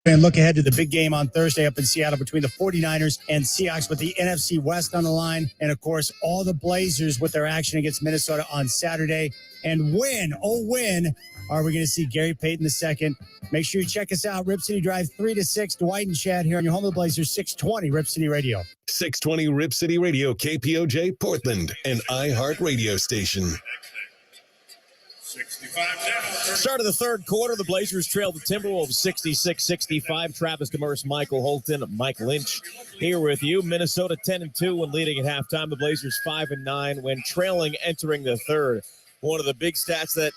And look ahead to the big game on Thursday up in Seattle between the 49ers and Seahawks with the NFC West on the line. And, of course, all the Blazers with their action against Minnesota on Saturday. And when are we going to see Gary Payton II? Make sure you check us out. Rip City Drive 3 to 6. Dwight and Chad here on your home of the Blazers, 620 Rip City Radio. 620 Rip City Radio, KPOJ Portland, an iHeart radio station. 65 down. Start of the third quarter, the Blazers trailed the Timberwolves 66-65. Travis Demers, Michael Holton, Mike Lynch here with you. Minnesota 10-2 when leading at halftime. The Blazers 5-9 when trailing entering the third. One of the big stats that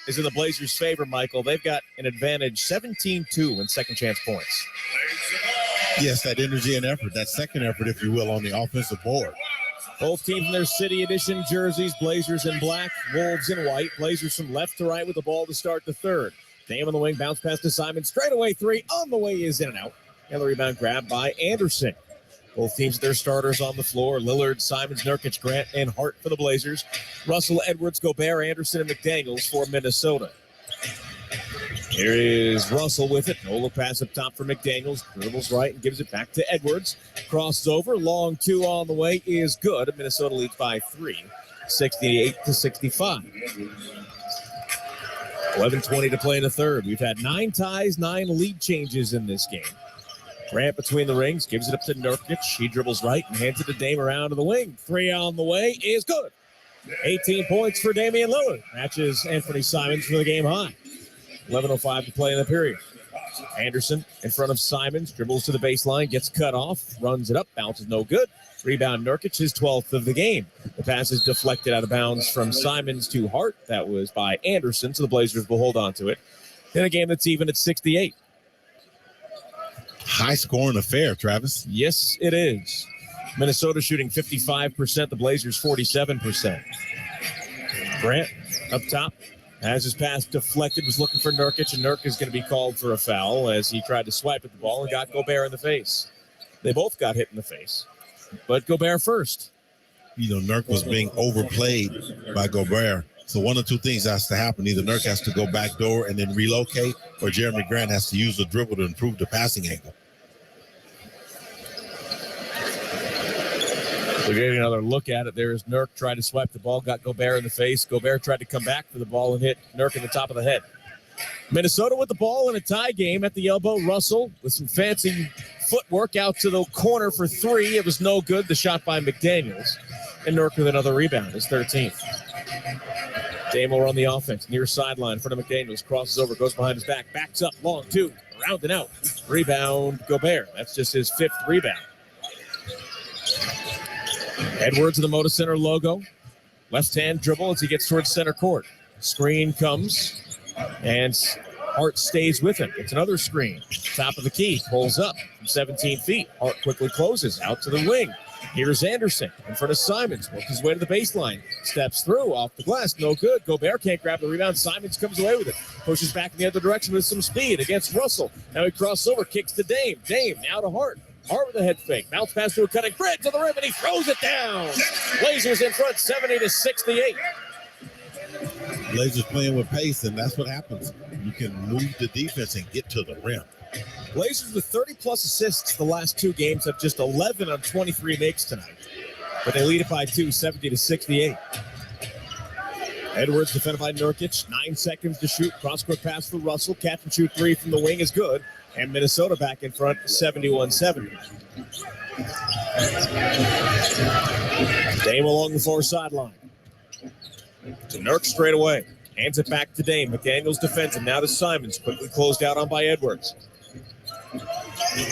is in the Blazers' favor, Michael. They've got an advantage 17-2 in second chance points. Yes, that energy and effort, that second effort, if you will, on the offensive board. Both teams in their City Edition jerseys, Blazers in black, Wolves in white. Blazers from left to right with the ball to start the third. Dame on the wing, bounce pass to Simon. Straightaway three on the way is in and out. And the rebound grabbed by Anderson. Both teams with their starters on the floor. Lillard, Simons, Nurkic, Grant, and Hart for the Blazers. Russell, Edwards, Gobert, Anderson, and McDaniels for Minnesota. Here is Russell with it. No look pass up top for McDaniels. Dribbles right and gives it back to Edwards. Crosses over. Long two on the way is good. Minnesota leads by 3, 68-65. 11:20 to play in the third. We've had 9 ties, 9 lead changes in this game. Grant between the rings, gives it up to Nurkic. He dribbles right and hands it to Dame around to the wing. 3 on the way is good. 18 points for Damian Lillard. Matches Anthony Simons for the game high. 11:05 to play in the period. Anderson in front of Simons, dribbles to the baseline, gets cut off, runs it up, bounces no good. Rebound Nurkic, his 12th of the game. The pass is deflected out of bounds from Simons to Hart. That was by Anderson, so the Blazers will hold on to it. In a game that's even at 68. High-scoring affair, Travis. Yes, it is. Minnesota shooting 55%, the Blazers 47%. Grant up top. Has his pass deflected, was looking for Nurkic, and Nurkic is going to be called for a foul as he tried to swipe at the ball and got Gobert in the face. They both got hit in the face, but Gobert first. You know, Nurk was being overplayed by Gobert. So one of two things has to happen. Either Nurk has to go back door and then relocate, or Jeremy Grant has to use the dribble to improve the passing angle. We're getting another look at it. There's Nurk tried to swipe the ball, got Gobert in the face. Gobert tried to come back for the ball and hit Nurk in the top of the head. Minnesota with the ball in a tie game at the elbow. Russell with some fancy footwork out to the corner for 3. It was no good. The shot by McDaniels. And Nurk with another rebound, his 13th. Dame will run the offense. Near sideline in front of McDaniels. Crosses over, goes behind his back. Backs up, long 2. Round and out. Rebound, Gobert. That's just his 5th rebound. Edwards of the Moda Center logo. Left-hand dribble as he gets towards center court. Screen comes, and Hart stays with him. It's another screen. Top of the key. Pulls up from 17 feet. Hart quickly closes out to the wing. Here's Anderson in front of Simons. Works his way to the baseline. Steps through off the glass. No good. Gobert can't grab the rebound. Simons comes away with it. Pushes back in the other direction with some speed against Russell. Now he crosses over. Kicks to Dame. Dame now to Hart. Hart with a head fake. Bounce pass to a cutting Grant to the rim, and he throws it down. Blazers in front, 70-68. Blazers playing with pace, and that's what happens. You can move the defense and get to the rim. Blazers with 30-plus assists the last 2 games have just 11 on 23 makes tonight. But they lead it by 2, 70-68. Edwards defended by Nurkic. 9 seconds to shoot. Cross-court pass for Russell. Catch and shoot 3 from the wing is good. And Minnesota back in front, 71-70. Dame along the far sideline. To Nurk straight away. Hands it back to Dame. McDaniels defends him. Now to Simons. Quickly closed out on by Edwards.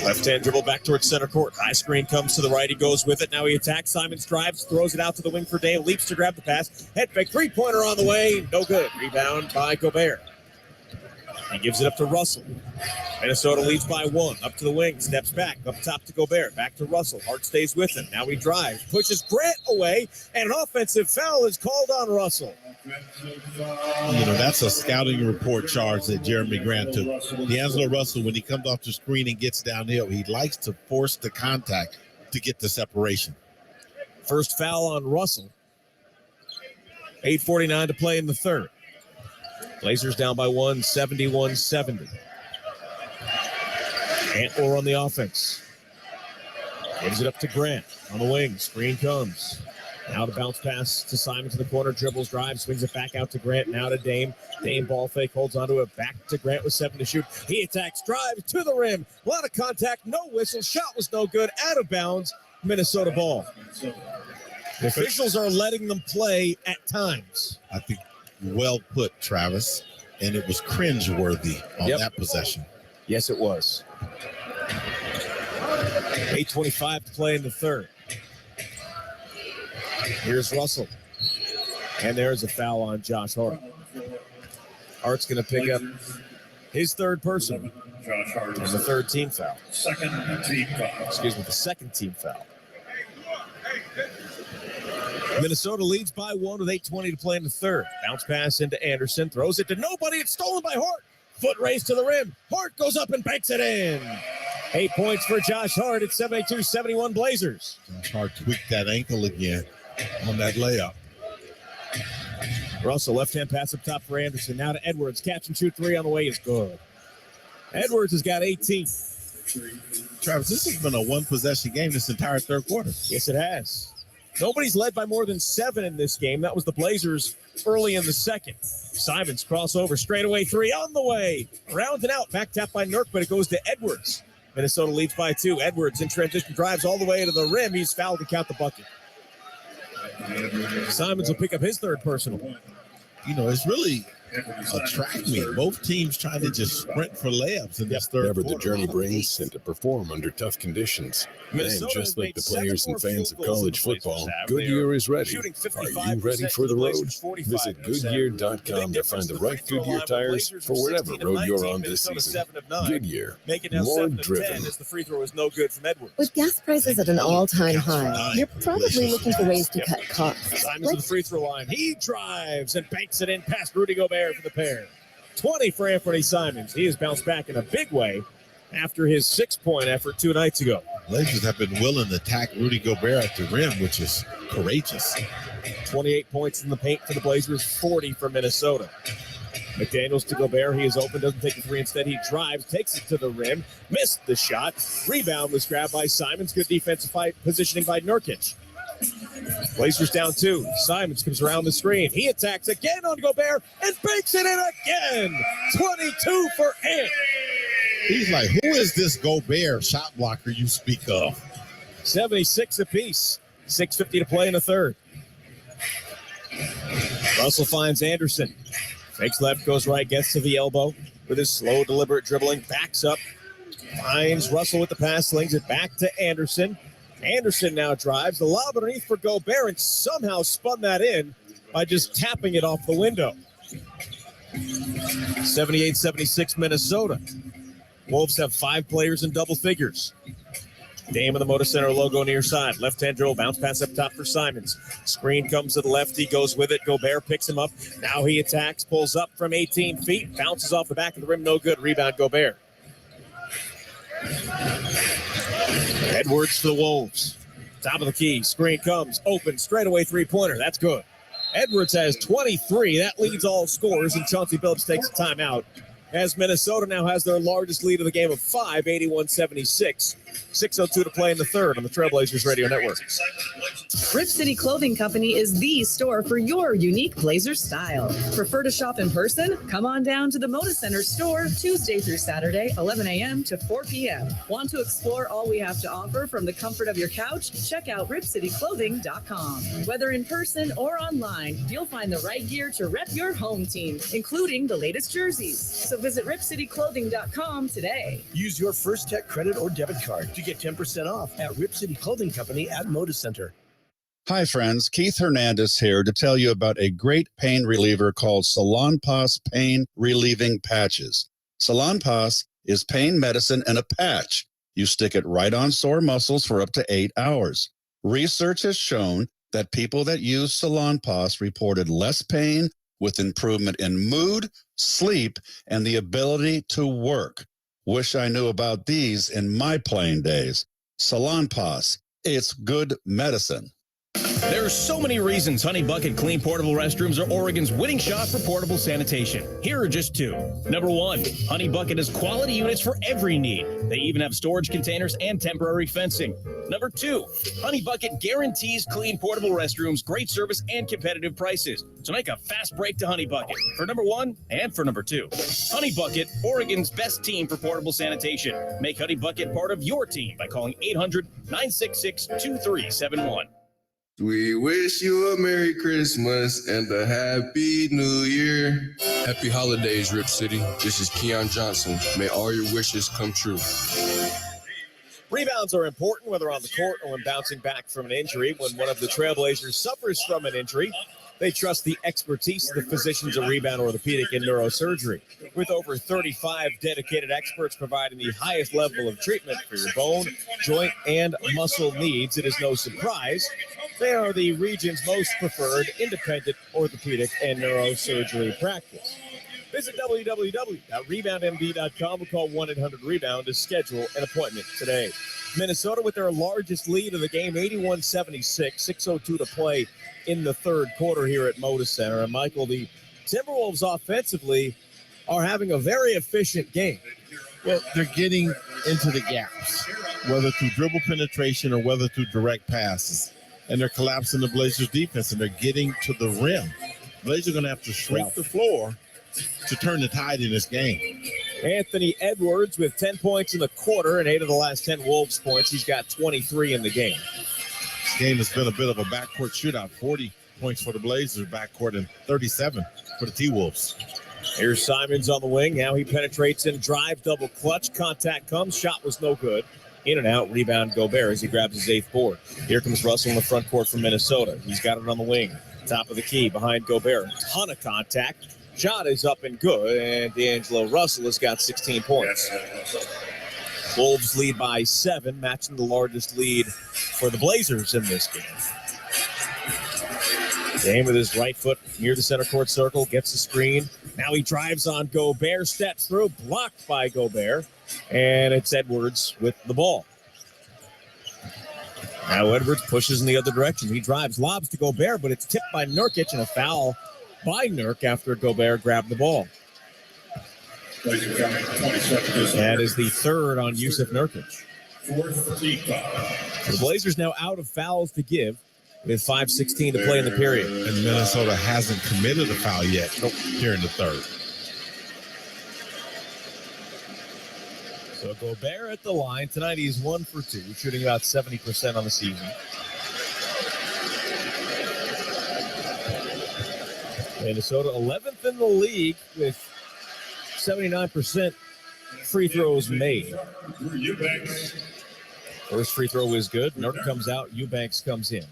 Left-hand dribble back towards center court. High screen comes to the right. He goes with it. Now he attacks. Simons drives, throws it out to the wing for Dame. Leaps to grab the pass. Head fake. 3-pointer on the way. No good. Rebound by Gobert. He gives it up to Russell. Minnesota leads by 1. Up to the wing. Steps back. Up top to Gobert. Back to Russell. Hart stays with him. Now he drives. Pushes Grant away. And an offensive foul is called on Russell. You know, that's a scouting report charge that Jeremy Grant took. D'Angelo Russell, when he comes off the screen and gets downhill, he likes to force the contact to get the separation. First foul on Russell. 8:49 to play in the third. Blazers down by 1, 71-70. Cantwell on the offense. Gives it up to Grant on the wing. Screen comes. Now to bounce pass to Simon to the corner. Dribbles, drives, swings it back out to Grant. Now to Dame. Dame ball fake, holds onto it. Back to Grant with 7 to shoot. He attacks, drives to the rim. A lot of contact, no whistle. Shot was no good. Out of bounds. Minnesota ball. The officials are letting them play at times. I think well put, Travis. And it was cringeworthy on that possession. Yes, it was. 8:25 to play in the third. Here's Russell. And there's a foul on Josh Hart. Hart's going to pick up his third personal. And the third team foul. Excuse me, the second team foul. Minnesota leads by 1 with 8:20 to play in the third. Bounce pass into Anderson. Throws it to nobody. It's stolen by Hart. Foot race to the rim. Hart goes up and banks it in. 8 points for Josh Hart at 72-71 Blazers. Josh Hart tweaked that ankle again on that layup. Russell, left-hand pass up top for Anderson. Now to Edwards. Catch and shoot 3 on the way is good. Edwards has got 18. Travis, this has been a one-possession game this entire third quarter. Yes, it has. Nobody's led by more than 7 in this game. That was the Blazers early in the second. Simons crossover, straightaway 3 on the way. Round and out, back tap by Nurk, but it goes to Edwards. Minnesota leads by 2. Edwards in transition drives all the way to the rim. He's fouled to count the bucket. Simons will pick up his third personal. You know, it's really a track meet. Both teams trying to just sprint for layups in this third Whatever quarter. the journey brings, and to perform under tough conditions. Minnesota And just has like made the 7 players more and fans field of goals college than the football, Blazers have. Goodyear is ready. Shooting Are 55% you ready for to the the road? Blazers, 45%. Visit Goodyear.com to find the right Goodyear tires for whatever road you're on this season. Goodyear, Make it now more 7 of 10 driven. as the free throw is no good from Edwards. With gas prices at an all-time high, you're probably looking for ways to cut costs. Simons to the free throw line. He drives and banks it in past Rudy Gobert for the pair. 20 for Anthony Simons. He has bounced back in a big way after his 6-point effort 2 nights ago. Blazers have been willing to attack Rudy Gobert at the rim, which is courageous. 28 points in the paint for the Blazers, 40 for Minnesota. McDaniels to Gobert. He is open, doesn't take the 3. Instead, he drives, takes it to the rim, missed the shot. Rebound was grabbed by Simons. Good defensive positioning by Nurkic. Blazers down 2. Simons comes around the screen. He attacks again on Gobert and banks it in again. 22 for Ant. He's like, who is this Gobert shot blocker you speak of? 76 apiece. 6:50 to play in the third. Russell finds Anderson. Fakes left, goes right, gets to the elbow with his slow, deliberate dribbling. Backs up. Finds Russell with the pass, slings it back to Anderson. Anderson now drives the lob underneath for Gobert and somehow spun that in by just tapping it off the window. 78-76 Minnesota. Wolves have 5 players in double figures. Dame in the Moda Center logo near side. Left-hand dribble, bounce pass up top for Simons. Screen comes to the left. He goes with it. Gobert picks him up. Now he attacks, pulls up from 18 feet, bounces off the back of the rim. No good. Rebound Gobert. Edwards for the Wolves. Top of the key. Screen comes. Open. Straightaway 3-pointer. That's good. Edwards has 23. That leads all scores, and Chauncey Billups takes a timeout as Minnesota now has their largest lead of the game of 5, 81-76. 6:02 to play in the third on the Trailblazers Radio Network. Rip City Clothing Company is the store for your unique Blazer style. Prefer to shop in person? Come on down to the Moda Center store Tuesday through Saturday, 11 a.m. to 4 p.m. Want to explore all we have to offer from the comfort of your couch? Check out ripcityclothing.com. Whether in person or online, you'll find the right gear to rep your home team, including the latest jerseys. So visit ripcityclothing.com today. Use your First Tech credit or debit card to get 10% off at Rip City Clothing Company at Moda Center. Hi, friends. Keith Hernandez here to tell you about a great pain reliever called Salonpas Pain Relieving Patches. Salonpas is pain medicine in a patch. You stick it right on sore muscles for up to 8 hours. Research has shown that people that use Salonpas reported less pain with improvement in mood, sleep, and the ability to work. Wish I knew about these in my playing days. Salonpas, it's good medicine. There are so many reasons Honey Bucket Clean Portable Restrooms are Oregon's winning shot for portable sanitation. Here are just two. Number one, Honey Bucket has quality units for every need. They even have storage containers and temporary fencing. Number two, Honey Bucket guarantees clean portable restrooms, great service, and competitive prices. So make a fast break to Honey Bucket for number one and for number two. Honey Bucket, Oregon's best team for portable sanitation. Make Honey Bucket part of your team by calling 800-966-2371. We wish you a Merry Christmas and a Happy New Year. Happy holidays, Rip City. This is Keon Johnson. May all your wishes come true. Rebounds are important, whether on the court or when bouncing back from an injury. When one of the Trailblazers suffers from an injury, they trust the expertise of the physicians of rebound orthopedic and neurosurgery. With over 35 dedicated experts providing the highest level of treatment for your bone, joint, and muscle needs, it is no surprise they are the region's most preferred independent orthopedic and neurosurgery practice. Visit www.reboundmd.com or call 1-800-REBOUND to schedule an appointment today. Minnesota with their largest lead of the game, 81-76, 6:02 to play in the third quarter here at Moda Center. And Michael, the Timberwolves offensively are having a very efficient game. Well, they're getting into the gaps, whether through dribble penetration or whether through direct passes. And they're collapsing the Blazers defense, and they're getting to the rim. Blazers are going to have to shrink the floor to turn the tide in this game. Anthony Edwards with 10 points in the quarter and 8 of the last 10 Wolves points. He's got 23 in the game. This game has been a bit of a backcourt shootout. 40 points for the Blazers backcourt and 37 for the T-Wolves. Here's Simons on the wing. Now he penetrates in, drive, double clutch. Contact comes. Shot was no good. In and out, rebound Gobert as he grabs his 8th board. Here comes Russell in the front court from Minnesota. He's got it on the wing. Top of the key behind Gobert. Ton of contact. Shot is up and good, and D'Angelo Russell has got 16 points. Wolves lead by 7, matching the largest lead for the Blazers in this game. Dame with his right foot near the center court circle, gets the screen. Now he drives on Gobert, steps through, blocked by Gobert, and it's Edwards with the ball. Now Edwards pushes in the other direction. He drives, lobs to Gobert, but it's tipped by Nurkic, and a foul by Nurk after Gobert grabbed the ball. That is the third on Yusuf Nurkic. The Blazers now out of fouls to give with 5:16 to play in the period. And Minnesota hasn't committed a foul yet here in the third. So Gobert at the line. Tonight he's 1 for 2, shooting about 70% on the season. Minnesota 11th in the league with 79% free throws made. First free throw is good. Nurk comes out. Eubanks comes in.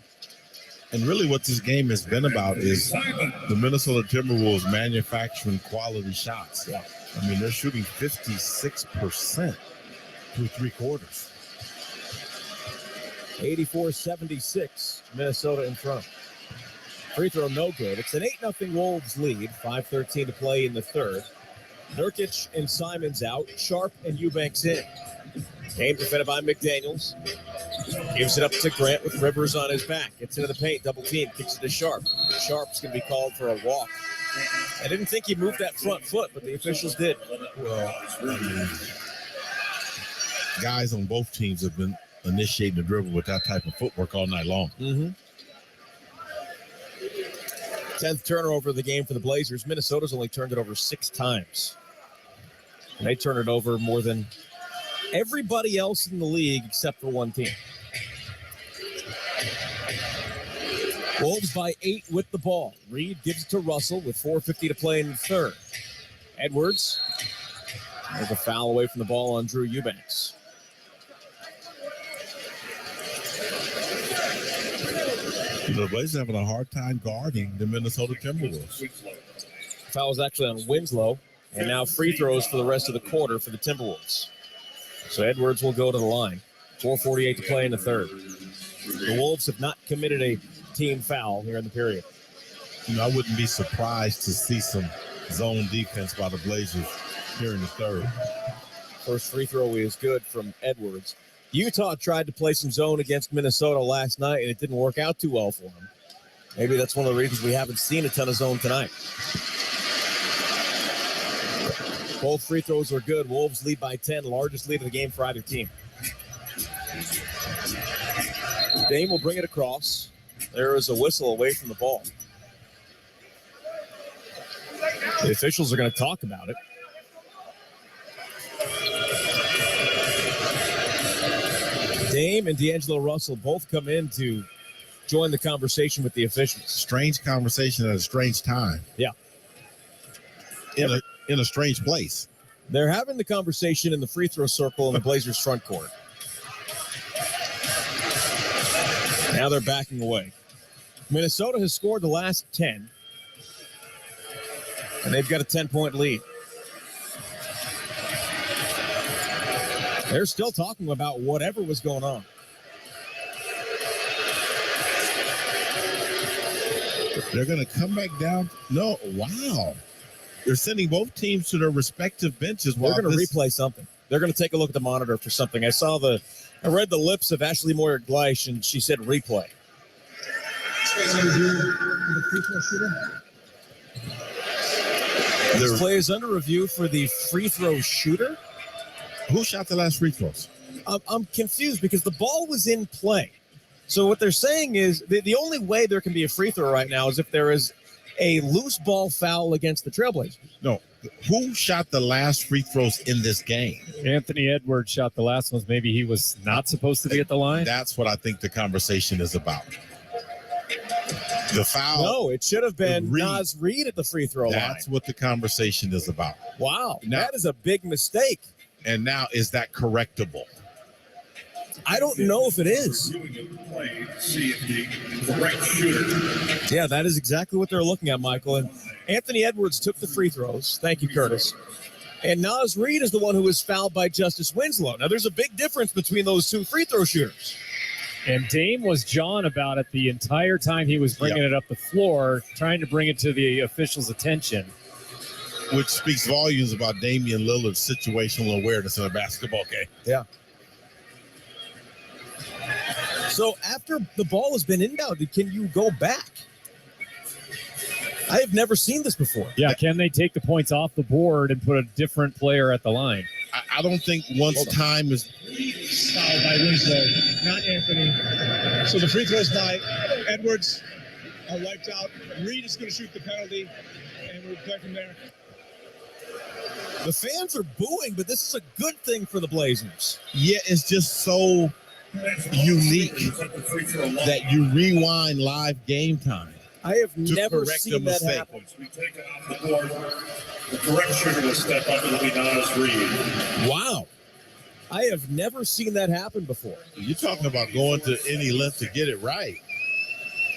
And really what this game has been about is the Minnesota Timberwolves manufacturing quality shots. Yeah. I mean, they're shooting 56% through 3 quarters. 84-76, Minnesota in front. Free throw no good. It's an 8-0 Wolves lead. 5:13 to play in the third. Nurkic and Simons out. Sharp and Eubanks in. Game defended by McDaniels. Gives it up to Grant with Rivers on his back. Gets into the paint, double team, kicks it to Sharp. Sharp's going to be called for a walk. I didn't think he moved that front foot, but the officials did. Well, guys on both teams have been initiating the dribble with that type of footwork all night long. 10th turnover of the game for the Blazers. Minnesota's only turned it over 6 times. And they turn it over more than everybody else in the league except for one team. Wolves by 8 with the ball. Reed gives it to Russell with 4:50 to play in the third. Edwards with a foul away from the ball on Drew Eubanks. The Blazers having a hard time guarding the Minnesota Timberwolves. Foul was actually on Winslow, and now free throws for the rest of the quarter for the Timberwolves. So Edwards will go to the line. 4:48 to play in the third. The Wolves have not committed a team foul here in the period. You know, I wouldn't be surprised to see some zone defense by the Blazers here in the third. First free throw is good from Edwards. Utah tried to play some zone against Minnesota last night, and it didn't work out too well for them. Maybe that's one of the reasons we haven't seen a ton of zone tonight. Both free throws are good. Wolves lead by 10, largest lead of the game for either team. Dame will bring it across. There is a whistle away from the ball. The officials are going to talk about it. Dame and D'Angelo Russell both come in to join the conversation with the officials. Strange conversation at a strange time. Yeah. In a strange place. They're having the conversation in the free throw circle in the Blazers front court. Now they're backing away. Minnesota has scored the last 10, and they've got a 10-point lead. They're still talking about whatever was going on. They're going to come back down. No, wow. They're sending both teams to their respective benches. They're going to replay something. They're going to take a look at the monitor for something. I read the lips of Ashley Moyer-Gleish, and she said replay. This play is under review for the free throw shooter. Who shot the last free throws? I'm confused because the ball was in play. So what they're saying is the only way there can be a free throw right now is if there is a loose ball foul against the Trailblazers. No. Who shot the last free throws in this game? Anthony Edwards shot the last ones. Maybe he was not supposed to be at the line. That's what I think the conversation is about. The foul. No, it should have been Naz Reid at the free throw line. That's what the conversation is about. Wow, that is a big mistake. And now, is that correctable? I don't know if it is. Yeah, that is exactly what they're looking at, Michael. And Anthony Edwards took the free throws. Thank you, Curtis. And Naz Reid is the one who was fouled by Justice Winslow. Now, there's a big difference between those two free throw shooters. And Dame was John about it the entire time he was bringing it up the floor, trying to bring it to the officials' attention. Which speaks volumes about Damian Lillard's situational awareness in a basketball game. Yeah. So after the ball has been inbounded, can you go back? I have never seen this before. Yeah, can they take the points off the board and put a different player at the line? I don't think once time is... Foul by Winslow, not Anthony. So the free throws by Edwards are wiped out. Reid is going to shoot the penalty, and we'll play from there. The fans are booing, but this is a good thing for the Blazers. Yeah, it's just so unique that you rewind live game time. I have never seen that happen. We take it off the board. The correct shooter will step up. It'll be Naz Reid. Wow. I have never seen that happen before. You're talking about going to any length to get it right.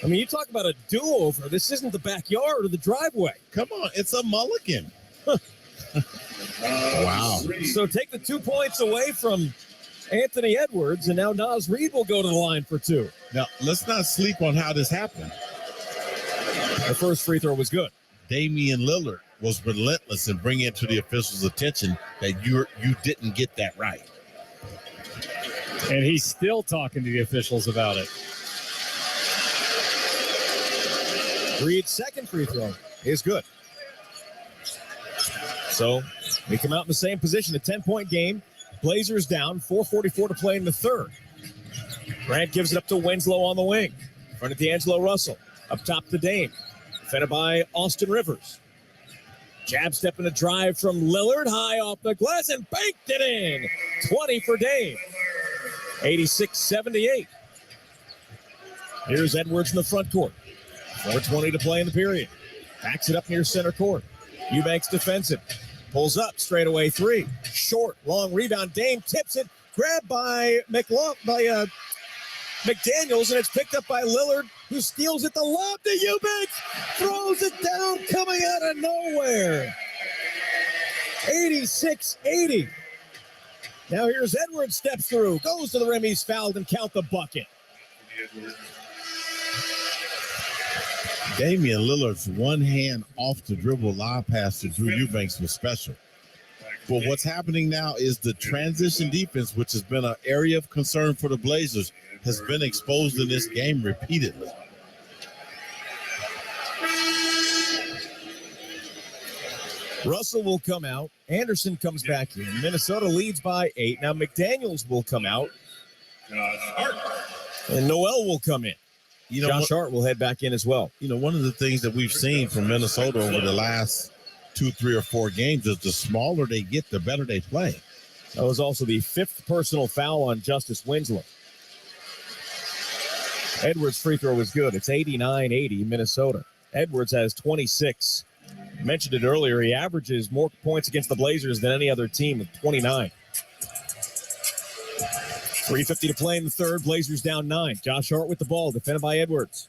I mean, you talk about a do-over. This isn't the backyard or the driveway. Come on, it's a mulligan. Wow. So take the 2 points away from Anthony Edwards, and now Naz Reid will go to the line for two. Now, let's not sleep on how this happened. The first free throw was good. Damian Lillard was relentless in bringing it to the officials' attention that you didn't get that right. And he's still talking to the officials about it. Reid's second free throw is good. So we come out in the same position, a 10-point game. Blazers down, 4:44 to play in the third. Grant gives it up to Winslow on the wing. In front of D'Angelo Russell. Up top to Dame. Defended by Austin Rivers. Jab step and a drive from Lillard. High off the glass and banked it in. 20 for Dame. 86-78. Here's Edwards in the front court. 4:20 to play in the period. Backs it up near center court. Eubanks defensive. Pulls up, straightaway three. Short, long rebound. Dame tips it. Grabbed by McDaniels, and it's picked up by Lillard, who steals it. The lob to Eubanks. Throws it down, coming out of nowhere. 86-80. Now here's Edwards, steps through, goes to the rim, he's fouled, and count the bucket. Damian Lillard's one hand off the dribble lob pass to Drew Eubanks was special. But what's happening now is the transition defense, which has been an area of concern for the Blazers, has been exposed in this game repeatedly. Russell will come out. Anderson comes back in. Minnesota leads by 8. Now McDaniels will come out. And Noel will come in. Josh Hart will head back in as well. One of the things that we've seen from Minnesota over the last 2, 3, or 4 games is the smaller they get, the better they play. That was also the 5th personal foul on Justice Winslow. Edwards' free throw was good. It's 89-80 Minnesota. Edwards has 26. I mentioned it earlier. He averages more points against the Blazers than any other team with 29. 3:50 to play in the third. Blazers down 9. Josh Hart with the ball, defended by Edwards.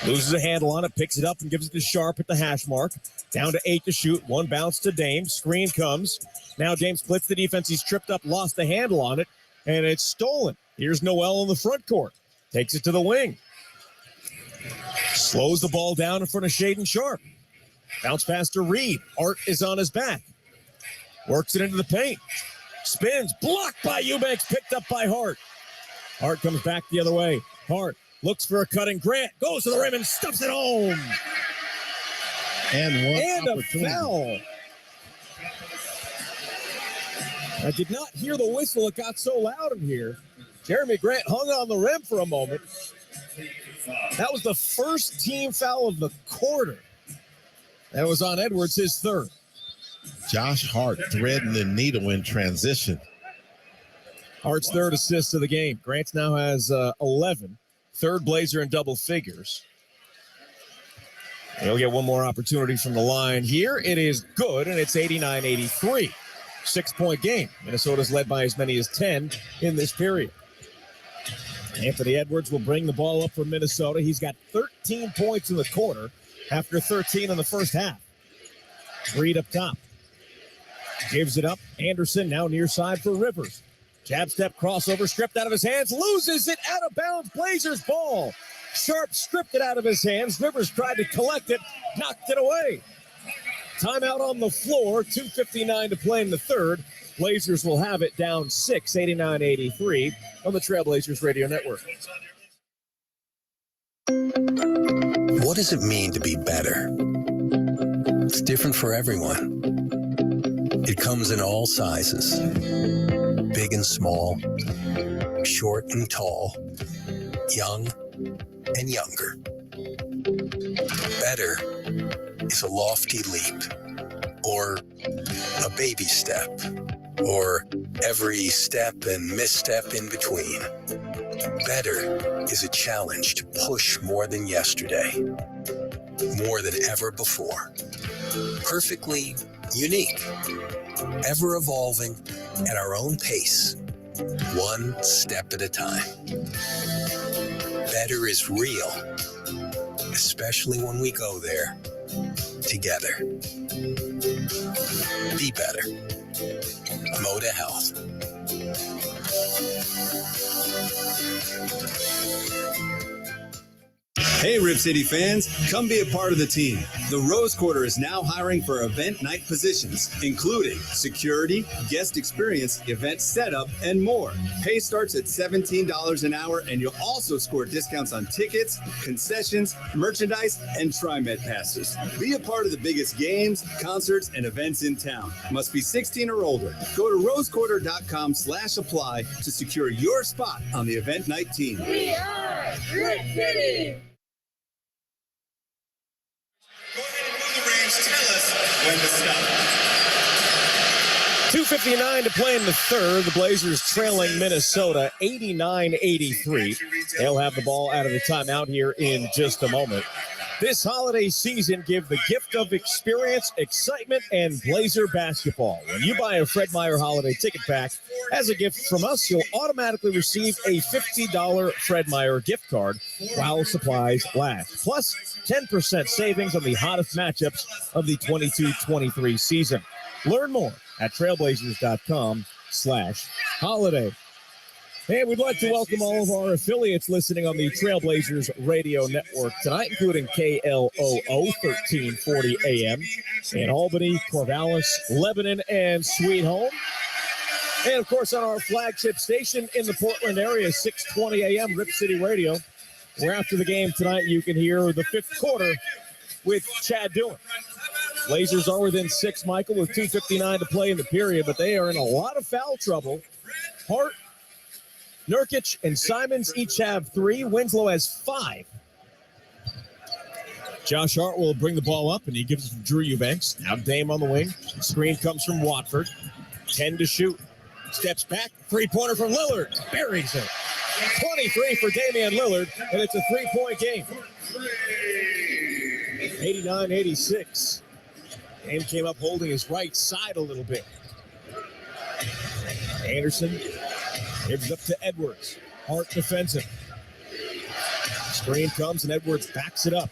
Loses a handle on it, picks it up and gives it to Sharp at the hash mark. Down to 8 to shoot. 1 bounce to Dame. Screen comes. Now Dame splits the defense. He's tripped up, lost the handle on it, and it's stolen. Here's Noel in the front court. Takes it to the wing. Slows the ball down in front of Shaedon Sharp. Bounce pass to Reed. Hart is on his back. Works it into the paint. Spins. Blocked by Eubanks. Picked up by Hart. Hart comes back the other way. Hart looks for a cutting Grant. Goes to the rim and stuffs it home. And a foul. I did not hear the whistle. It got so loud in here. Jeremy Grant hung on the rim for a moment. That was the first team foul of the quarter. That was on Edwards, his 3rd. Josh Hart threading the needle in transition. Hart's 3rd assist of the game. Grant now has 11. 3rd Blazer in double figures. He'll get one more opportunity from the line here. It is good, and it's 89-83. 6-point game. Minnesota's led by as many as 10 in this period. Anthony Edwards will bring the ball up for Minnesota. He's got 13 points in the quarter after 13 in the first half. Reed up top. Gives it up. Anderson now near side for Rivers. Jab step crossover stripped out of his hands. Loses it out of bounds. Blazers ball. Sharp stripped it out of his hands. Rivers tried to collect it. Knocked it away. Timeout on the floor. 2:59 to play in the third. Blazers will have it down 6, 89-83 on the Trailblazers Radio Network. What does it mean to be better? It's different for everyone. It comes in all sizes, big and small, short and tall, young and younger. Better is a lofty leap, or a baby step, or every step and misstep in between. Better is a challenge to push more than yesterday, more than ever before. Perfectly unique, ever evolving at our own pace, one step at a time. Better is real, especially when we go there together. Be better. Moda Health. Hey, Rip City fans, come be a part of the team. The Rose Quarter is now hiring for event night positions, including security, guest experience, event setup, and more. Pay starts at $17 an hour, and you'll also score discounts on tickets, concessions, merchandise, and TriMet passes. Be a part of the biggest games, concerts, and events in town. Must be 16 or older. Go to rosequarter.com/apply to secure your spot on the event night team. We are Rip City! 2:59 to play in the third. The Blazers trailing Minnesota 89-83. They'll have the ball out of the timeout here in just a moment. This holiday season, give the gift of experience, excitement, and Blazer basketball. When you buy a Fred Meyer holiday ticket pack as a gift from us, you'll automatically receive a $50 Fred Meyer gift card while supplies last. Plus 10% savings on the hottest matchups of the 22-23 season. Learn more at trailblazers.com/holiday. And we'd like to welcome all of our affiliates listening on the Trailblazers Radio Network tonight, including KLOO 1340 AM in Albany, Corvallis, Lebanon, and Sweet Home. And, of course, on our flagship station in the Portland area, 620 AM, Rip City Radio, where after the game tonight you can hear the fifth quarter with Chad Dillon. Blazers are within 6, Michael, with 2:59 to play in the period, but they are in a lot of foul trouble. Hart, Nurkic, and Simons each have 3. Winslow has 5. Josh Hart will bring the ball up, and he gives it to Drew Eubanks. Now Dame on the wing. Screen comes from Watford. 10 to shoot. Steps back. Three-pointer from Lillard. Buries it. 23 for Damian Lillard, and it's a 3-point game. 89-86. Dame came up holding his right side a little bit. Anderson gives up to Edwards. Hart defends him. Screen comes, and Edwards backs it up.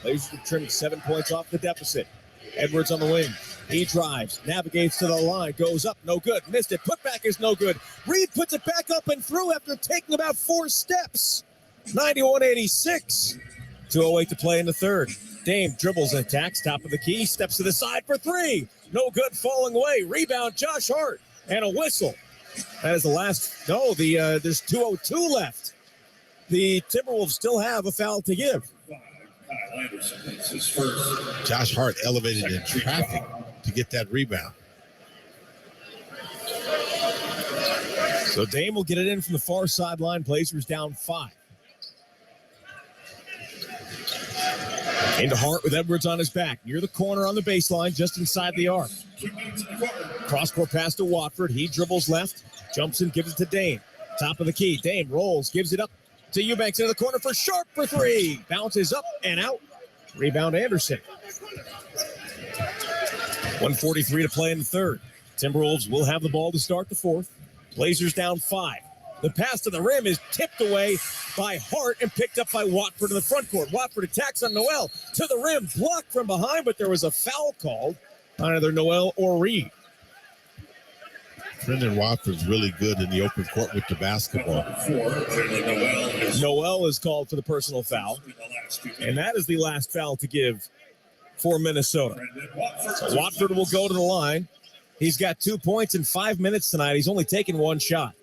Blazers trimmed 7 points off the deficit. Edwards on the wing. He drives, navigates to the line, goes up, no good. Missed it. Putback is no good. Reed puts it back up and through after taking about 4 steps. 91-86. 2:08 to play in the third. Dame dribbles and attacks, top of the key, steps to the side for 3. No good, falling away. Rebound, Josh Hart, and a whistle. That is the last. No, there's 2:02 left. The Timberwolves still have a foul to give. Josh Hart elevated in traffic to get that rebound. So Dame will get it in from the far sideline. Blazers down 5. Into Hart with Edwards on his back. Near the corner on the baseline, just inside the arc. Cross-court pass to Watford. He dribbles left. Jumps in, gives it to Dame. Top of the key. Dame rolls, gives it up to Eubanks into the corner for Sharp for 3. Bounces up and out. Rebound Anderson. 1:43 to play in the third. Timberwolves will have the ball to start the fourth. Blazers down 5. The pass to the rim is tipped away by Hart and picked up by Watford in the front court. Watford attacks on Noel to the rim, blocked from behind, but there was a foul called on either Noel or Reed. Brendan Watford's really good in the open court with the basketball. Noel is called for the personal foul, and that is the last foul to give for Minnesota. So Watford will go to the line. He's got 2 points in 5 minutes tonight. He's only taken 1 shot.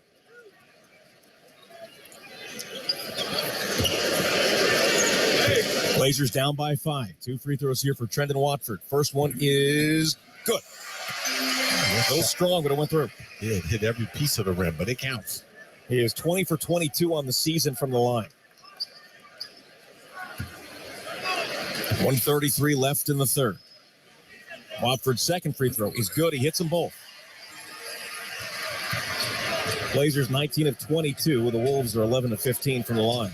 Blazers down by 5. 2 free throws here for Trendon Watford. First one is good. A little strong, but it went through. Yeah, it hit every piece of the rim, but it counts. He is 20 for 22 on the season from the line. 1:33 left in the third. Watford's second free throw is good. He hits them both. Blazers 19 of 22. The Wolves are 11 of 15 from the line.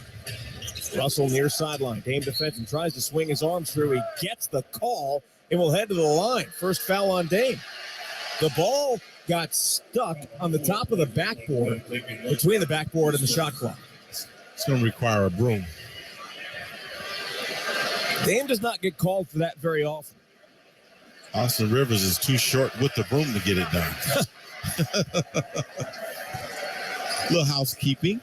Russell near sideline. Dame defends and tries to swing his arms through. He gets the call and will head to the line. First foul on Dame. The ball got stuck on the top of the backboard, between the backboard and the shot clock. It's going to require a broom. Dame does not get called for that very often. Austin Rivers is too short with the broom to get it done. Little housekeeping.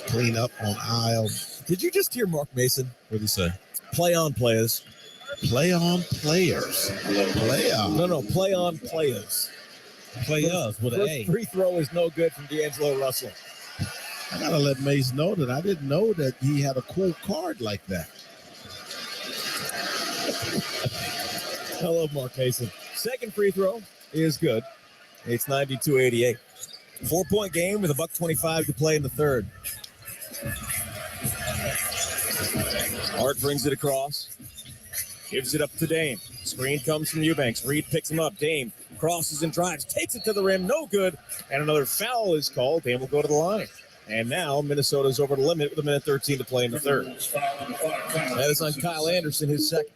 Clean up on aisle. Did you just hear Mark Mason? What did he say? Play on players. Play on players. Play on. No, play on players. Players with an A. Free throw is no good from D'Angelo Russell. I got to let Mace know that I didn't know that he had a cool card like that. I love Mark Mason. Second free throw is good. It's 92-88. 4-point game with $1:25 to play in the third. Hart brings it across. Gives it up to Dame. Screen comes from Eubanks. Reed picks him up. Dame crosses and drives. Takes it to the rim. No good. And another foul is called. Dame will go to the line. And now Minnesota's over the limit with 1:13 to play in the third. That is on Kyle Anderson, his second.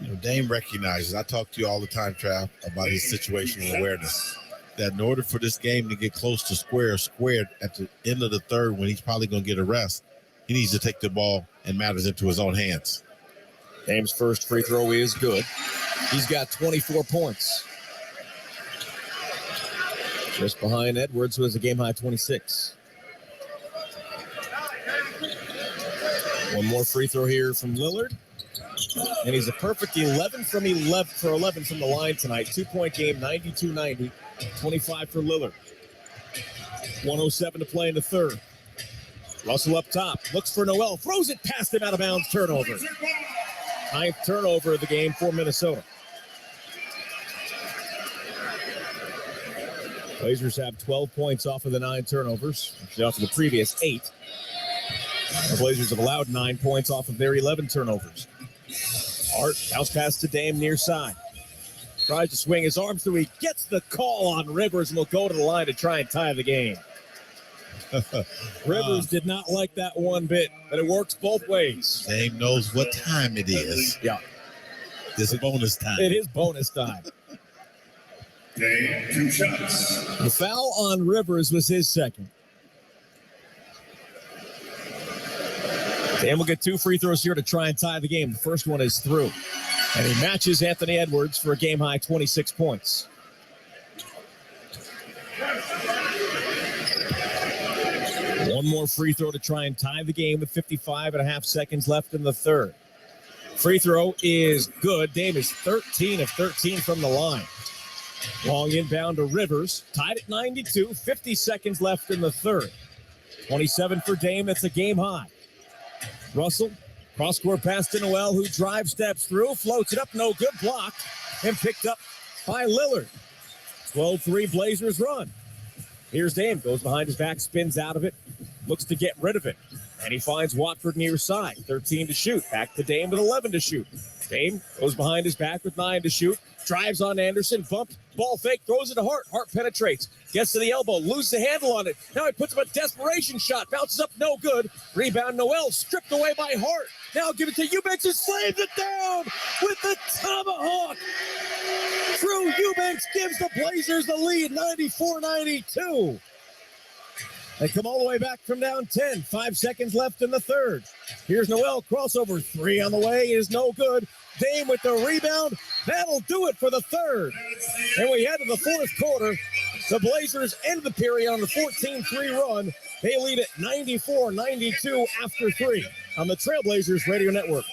You know, Dame recognizes, I talk to you all the time, Trav, about his situational awareness, that in order for this game to get close to squared at the end of the third, when he's probably going to get a rest, he needs to take the ball and matters into his own hands. Dame's first free throw is good. He's got 24 points. Just behind Edwards, who has a game-high 26. One more free throw here from Lillard. And he's a perfect 11 from the line tonight. 2-point game, 92-90. 25 for Lillard. 1:07 to play in the third. Russell up top, looks for Noel, throws it past him, out of bounds, turnover. 9th turnover of the game for Minnesota. Blazers have 12 points off of the 9 turnovers, actually off of the previous 8. The Blazers have allowed 9 points off of their 11 turnovers. Hart, bounce pass to Dame near side. Tries to swing his arms through. He gets the call on Rivers and will go to the line to try and tie the game. Rivers did not like that one bit, but it works both ways. Dame knows what time it is. Yeah. This is bonus time. It is bonus time. Dame, 2 shots. The foul on Rivers was his second. Dame will get 2 free throws here to try and tie the game. The first one is through. And he matches Anthony Edwards for a game-high 26 points. One more free throw to try and tie the game with 55.5 seconds left in the third. Free throw is good. Dame is 13 of 13 from the line. Long inbound to Rivers. Tied at 92. 50 seconds left in the third. 27 for Dame. That's a game high. Russell, cross-court pass to Noel, who drive steps through, floats it up, no good, blocked, and picked up by Lillard. 12-3 Blazers run. Here's Dame, goes behind his back, spins out of it, looks to get rid of it, and he finds Watford near side. 13 to shoot, back to Dame with 11 to shoot. Dame goes behind his back with 9 to shoot, drives on Anderson, bumped, ball fake, throws it to Hart. Hart penetrates, gets to the elbow, loses the handle on it. Now he puts up a desperation shot, bounces up, no good. Rebound, Noel, stripped away by Hart. Now give it to Eubanks, who slams it down with the tomahawk. Drew Eubanks gives the Blazers the lead, 94-92. They come all the way back from down 10. 5 seconds left in the third. Here's Noel, crossover, 3 on the way is no good. Dame with the rebound. That'll do it for the third. And we head to the fourth quarter. The Blazers end the period on the 14-3 run. They lead at 94-92 after 3 on the Trailblazers Radio Network.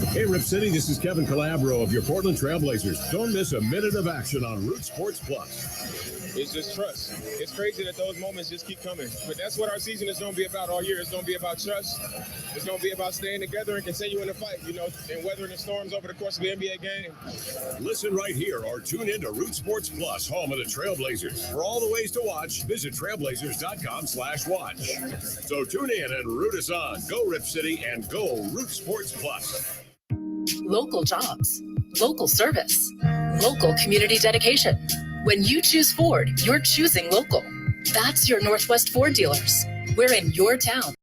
Hey, Rip City, this is Kevin Calabro of your Portland Trailblazers. Don't miss a minute of action on Root Sports Plus. It's just trust. It's crazy that those moments just keep coming. But that's what our season is going to be about all year. It's going to be about trust. It's going to be about staying together and continuing to fight, and weathering the storms over the course of the NBA game. Listen right here or tune in to Root Sports Plus, home of the Trailblazers. For all the ways to watch, visit trailblazers.com/watch. So tune in and root us on. Go Rip City and go Root Sports Plus. Local jobs, local service, local community dedication. When you choose Ford, you're choosing local. That's your Northwest Ford dealers. We're in your town.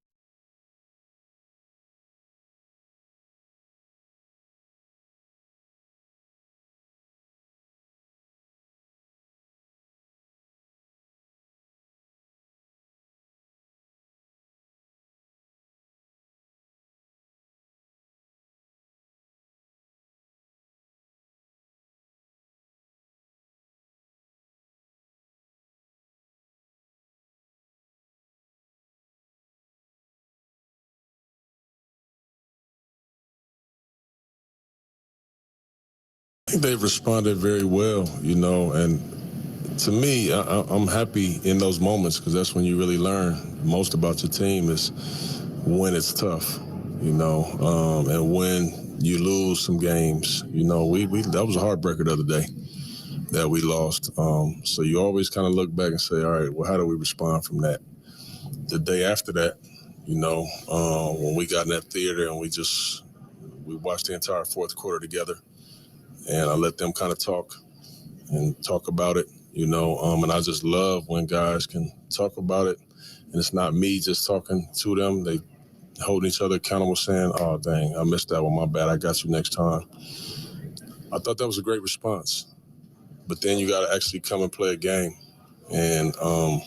I think they've responded very well, and to me, I'm happy in those moments because that's when you really learn most about your team is when it's tough, and when you lose some games. We that was a heartbreaker the other day that we lost. So you always kind of look back and say, all right, well, how do we respond from that? The day after that, when we got in that theater and we watched the entire fourth quarter together. And I let them kind of talk about it, and I just love when guys can talk about it. And it's not me just talking to them. They holding each other accountable, saying, oh, dang, I missed that one. My bad. I got you next time. I thought that was a great response. But then you got to actually come and play a game. And, I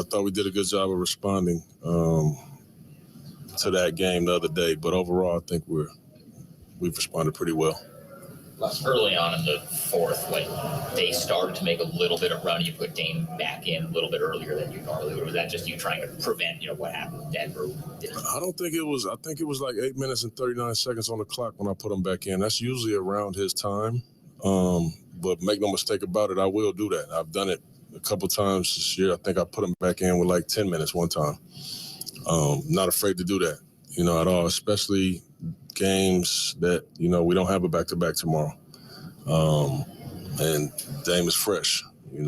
thought we did a good job of responding to that game the other day. But overall, I think we've responded pretty well. Early on in the fourth, when they started to make a little bit of run, you put Dame back in a little bit earlier than you normally would. Was that just you trying to prevent, what happened with Denver? I don't think it was. I think it was like 8 minutes and 39 seconds on the clock when I put him back in. That's usually around his time. But make no mistake about it, I will do that. I've done it a couple times this year. I think I put him back in with like 10 minutes one time. Not afraid to do that, at all, especially games that, we don't have a back-to-back tomorrow. And Dame is fresh. He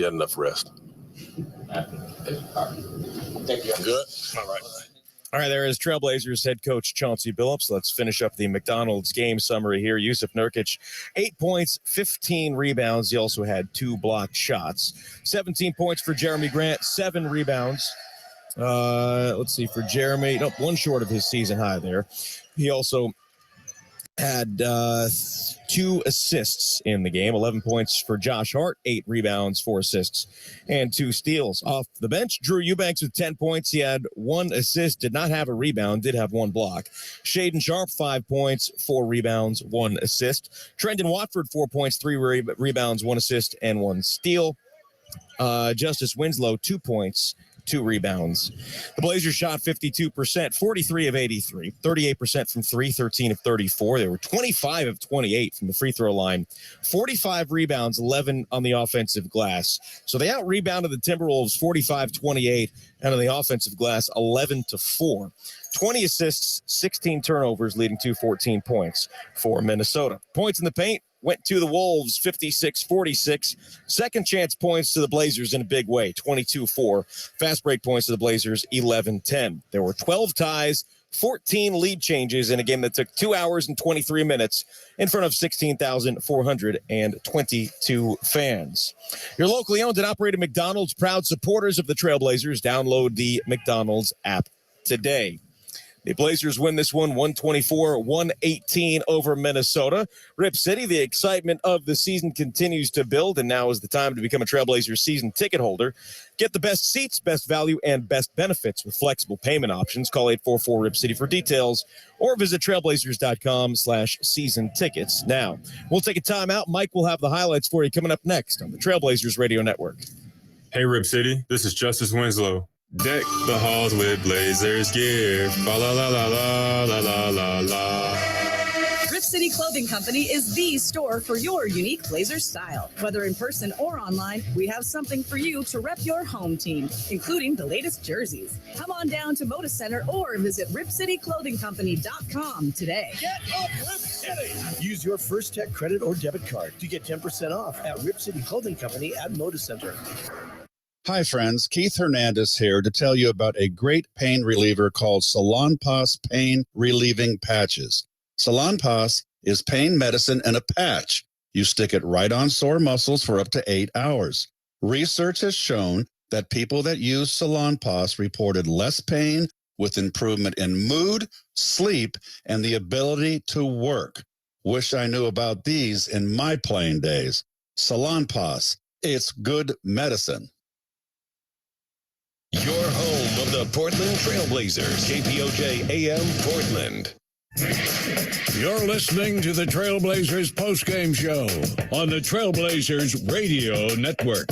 had enough rest. Thank you. Good? All right, there is Trailblazers head coach Chauncey Billups. Let's finish up the McDonald's game summary here. Jusuf Nurkic, 8 points, 15 rebounds. He also had 2 blocked shots. 17 points for Jeremy Grant, 7 rebounds. Let's see, for Jeremy, one short of his season high there. He also had 2 assists in the game, 11 points for Josh Hart, 8 rebounds, 4 assists, and 2 steals. Off the bench, Drew Eubanks with 10 points. He had 1 assist, did not have a rebound, did have 1 block. Shaedon Sharpe, 5 points, 4 rebounds, 1 assist. Trendon Watford, 4 points, 3 rebounds, 1 assist, and 1 steal. Justice Winslow, 2 points, 2 rebounds. The Blazers shot 52%, 43 of 83, 38% from 3, 13 of 34. They were 25 of 28 from the free throw line, 45 rebounds, 11 on the offensive glass. So they out-rebounded the Timberwolves 45-28, and on the offensive glass, 11-4. 20 assists, 16 turnovers, leading to 14 points for Minnesota. Points in the paint went to the Wolves, 56-46. Second chance points to the Blazers in a big way, 22-4. Fast break points to the Blazers, 11-10. There were 12 ties, 14 lead changes in a game that took 2 hours and 23 minutes in front of 16,422 fans. Your locally owned and operated McDonald's, proud supporters of the Trailblazers. Download the McDonald's app today. The Blazers win this one 124-118 over Minnesota. Rip City, the excitement of the season continues to build, and now is the time to become a Trailblazers season ticket holder. Get the best seats, best value, and best benefits with flexible payment options. Call 844-RIP-CITY for details or visit trailblazers.com/season tickets. Now, we'll take a timeout. Mike will have the highlights for you coming up next on the Trailblazers Radio Network. Hey, Rip City. This is Justice Winslow. Deck the halls with Blazers gear. Fa la la la la la la la la. Rip City Clothing Company is the store for your unique Blazer style. Whether in person or online, we have something for you to rep your home team, including the latest jerseys. Come on down to Moda Center or visit RipCityClothingCompany.com today. Get up, Rip City! Use your First Tech credit or debit card to get 10% off at Rip City Clothing Company at Moda Center. Hi, friends. Keith Hernandez here to tell you about a great pain reliever called Salonpas Pain Relieving Patches. Salonpas is pain medicine in a patch. You stick it right on sore muscles for up to 8 hours. Research has shown that people that use Salonpas reported less pain with improvement in mood, sleep, and the ability to work. Wish I knew about these in my playing days. Salonpas, it's good medicine. Your home of the Portland Trailblazers, KPOJ AM Portland. You're listening to the Trailblazers postgame show on the Trailblazers Radio Network.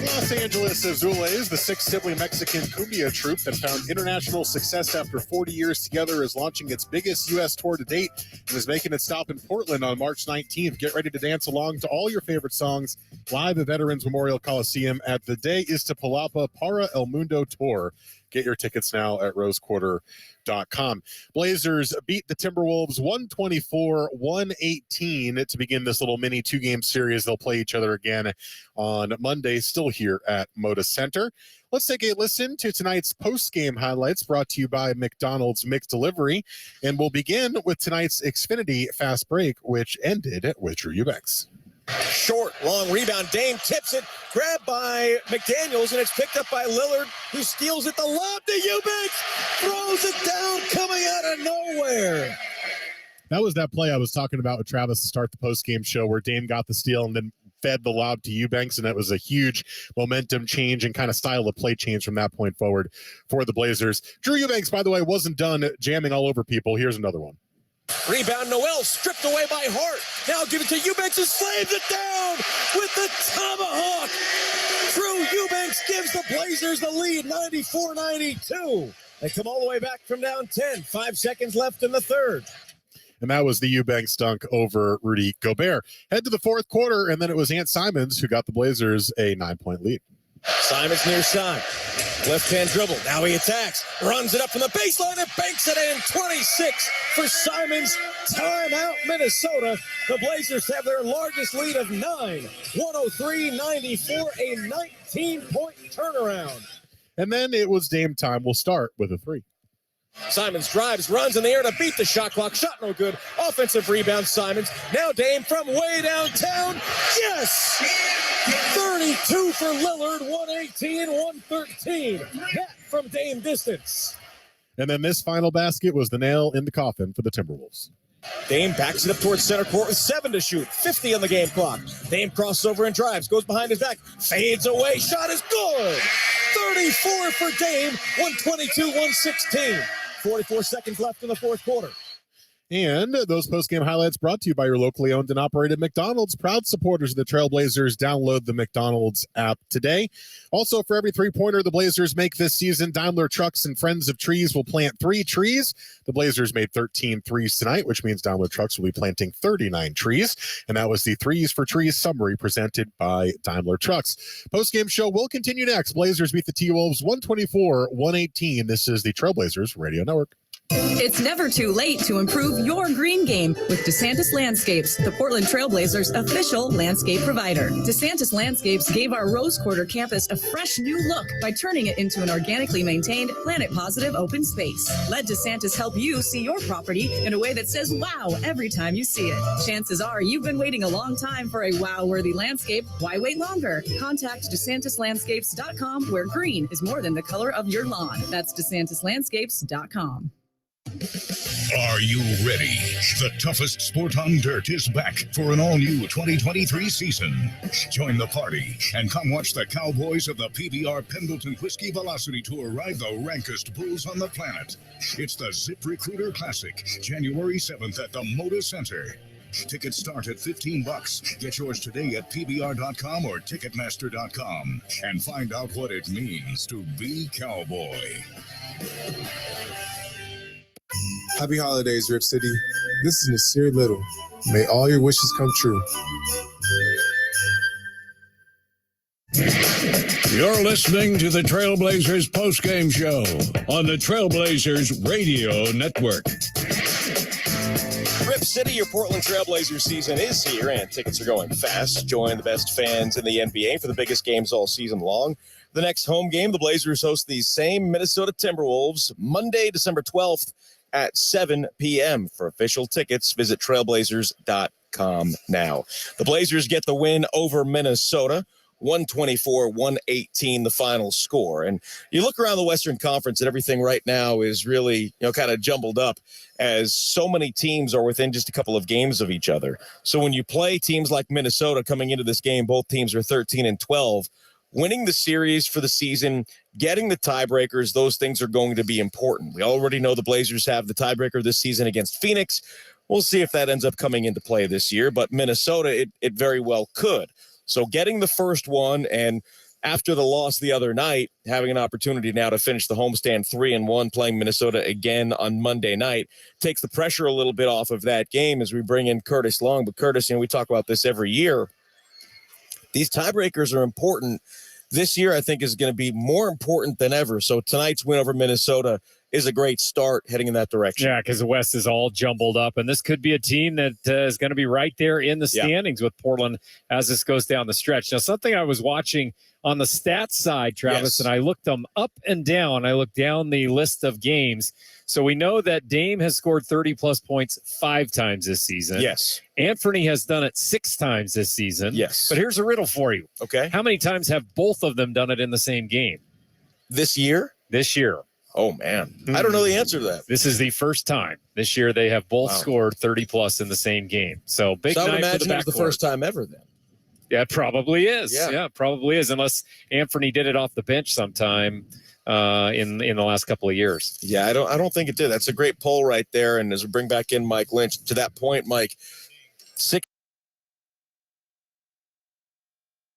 Los Angeles Azules, the 6-sibling Mexican cumbia troupe that found international success after 40 years together, is launching its biggest U.S. tour to date and is making its stop in Portland on March 19th. Get ready to dance along to all your favorite songs live at Veterans Memorial Coliseum at the De Iztapalapa Para El Mundo Tour. Get your tickets now at rosequarter.com. Blazers beat the Timberwolves 124-118 to begin this little mini 2-game series. They'll play each other again on Monday, still here at Moda Center. Let's take a listen to tonight's post-game highlights brought to you by McDonald's McDelivery. And we'll begin with tonight's Xfinity Fast Break, which ended with Drew Eubanks. Short, long rebound. Dame tips it, grabbed by McDaniels, and it's picked up by Lillard, who steals it. The lob to Eubanks, throws it down, coming out of nowhere. That was that play I was talking about with Travis to start the post-game show where Dame got the steal and then fed the lob to Eubanks, and that was a huge momentum change and kind of style of play change from that point forward for the Blazers. Drew Eubanks, by the way, wasn't done jamming all over people. Here's another one. Rebound, Noel stripped away by Hart. Now give it to Eubanks, who slams it down with the tomahawk. Drew Eubanks gives the Blazers the lead, 94-92. They come all the way back from down 10. 5 seconds left in the third. And that was the Eubanks dunk over Rudy Gobert. Head to the fourth quarter, and then it was Ant Simons who got the Blazers a 9-point lead. Simons near side. Left-hand dribble. Now he attacks. Runs it up from the baseline and banks it in. 26 for Simons. Timeout, Minnesota. The Blazers have their largest lead of 9. 103-94, a 19-point turnaround. And then it was Dame time. We'll start with a 3. Simons drives, runs in the air to beat the shot clock. Shot no good. Offensive rebound, Simons. Now Dame from way downtown. Yes! 32 for Lillard, 118-113. That from Dame distance. And then this final basket was the nail in the coffin for the Timberwolves. Dame backs it up towards center court with 7 to shoot. 50 on the game clock. Dame crosses over and drives. Goes behind his back. Fades away. Shot is good. 34 for Dame. 122-116. 44 seconds left in the fourth quarter. And those post-game highlights brought to you by your locally owned and operated McDonald's. Proud supporters of the Trailblazers. Download the McDonald's app today. Also, for every three-pointer the Blazers make this season, Daimler Trucks and Friends of Trees will plant 3 trees. The Blazers made 13 threes tonight, which means Daimler Trucks will be planting 39 trees. And that was the Threes for Trees summary presented by Daimler Trucks. Post-game show will continue next. Blazers beat the T-Wolves 124-118. This is the Trailblazers Radio Network. It's never too late to improve your green game with DeSantis Landscapes, the Portland Trailblazers' official landscape provider. DeSantis Landscapes gave our Rose Quarter campus a fresh new look by turning it into an organically maintained, planet-positive open space. Let DeSantis help you see your property in a way that says wow every time you see it. Chances are you've been waiting a long time for a wow-worthy landscape. Why wait longer? Contact DeSantisLandscapes.com, where green is more than the color of your lawn. That's DeSantisLandscapes.com. Are you ready? The toughest sport on dirt is back for an all-new 2023 season. Join the party and come watch the Cowboys of the PBR Pendleton Whiskey Velocity Tour ride the rankest bulls on the planet. It's the Zip Recruiter Classic, January 7th at the Moda Center. Tickets start at $15. Get yours today at PBR.com or Ticketmaster.com and find out what it means to be cowboy. Happy holidays, Rip City. This is Nasir Little. May all your wishes come true. You're listening to the Trailblazers postgame show on the Trailblazers Radio Network. Rip City, your Portland Trailblazers season is here, and tickets are going fast. Join the best fans in the NBA for the biggest games all season long. The next home game, the Blazers host the same Minnesota Timberwolves Monday, December 12th at 7 p.m. For official tickets, visit trailblazers.com now. The Blazers get the win over Minnesota. 124-118 the final score. And you look around the Western Conference and everything right now is really, kind of jumbled up as so many teams are within just a couple of games of each other. So when you play teams like Minnesota coming into this game, both teams are 13-12. Winning the series for the season, getting the tiebreakers, those things are going to be important. We already know the Blazers have the tiebreaker this season against Phoenix. We'll see if that ends up coming into play this year, but Minnesota, it very well could. So getting the first one, and after the loss the other night, having an opportunity now to finish the homestand 3-1, playing Minnesota again on Monday night, takes the pressure a little bit off of that game as we bring in Curtis Long. But Curtis, we talk about this every year. These tiebreakers are important. This year, I think, is going to be more important than ever. So tonight's win over Minnesota is a great start heading in that direction. Yeah, because the West is all jumbled up, and this could be a team that is going to be right there in the standings with Portland as this goes down the stretch. Now, something I was watching on the stats side, Travis, and I looked them up and down. I looked down the list of games. So we know that Dame has scored 30-plus points 5 times this season. Yes. Anthony has done it 6 times this season. Yes. But here's a riddle for you. Okay. How many times have both of them done it in the same game? This year? This year. Oh, man. I don't know the answer to that. This is the first time this year they have both scored 30-plus in the same game. So big I would night imagine for the it was the backcourt. first time ever then. Yeah, it probably is. Yeah. It probably is, unless Anthony did it off the bench sometime in the last couple of years. Yeah, I don't think it did. That's a great poll right there. And as we bring back in Mike Lynch, to that point, Mike, 6